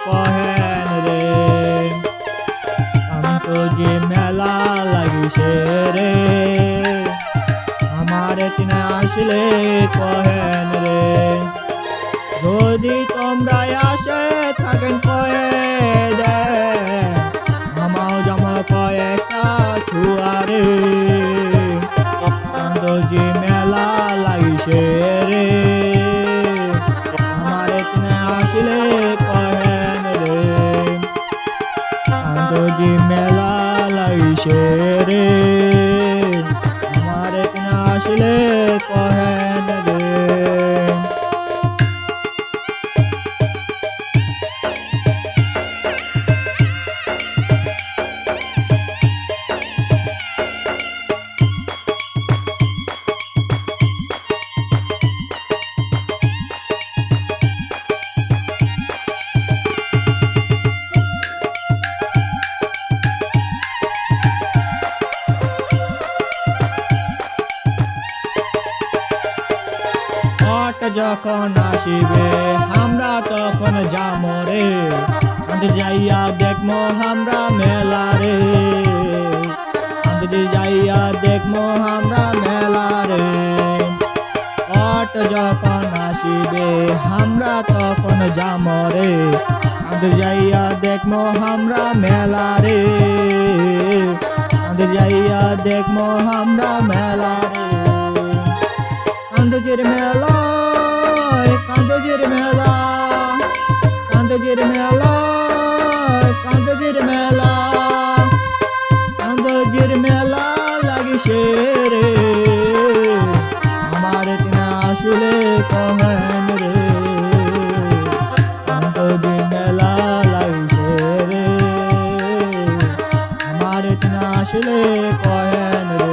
কহেন রে কান্তজি মেলা লাগিছে রে আমার তিনা আসলে কহেন রে যদি তোমরা আসে থাকেন কয়ে দে আমাও জামা কয়েকটা ছুয়ারে কান্তজি মেলা লাগিছে রে আমার তিনা আসলে কহেন রে কান্তজি মেলা লাগিছে রে আমার তিনা আসলে কহেন রে যখন আসিবে আমরা তখন যামো রে যাইয়া দেখমো আমরা মেলা রে যাইয়া দেখমো আমরা মেলা রে অট যখন আসিবে আমরা তখন যামো রে যাইয়া দেখমো আমরা মেলা রে যাইয়া দেখমো আমরা মেলা রে কান্তজির মেলা কান্তজির মেলা কান্তজির মেলা কান্তজির মেলা কান্তজির মেলা লাগিছে রে আমার তিনা আসলে কহেন রে কান্তজির মেলা লাগিছে রে আমার তিনা আসলে কহেন রে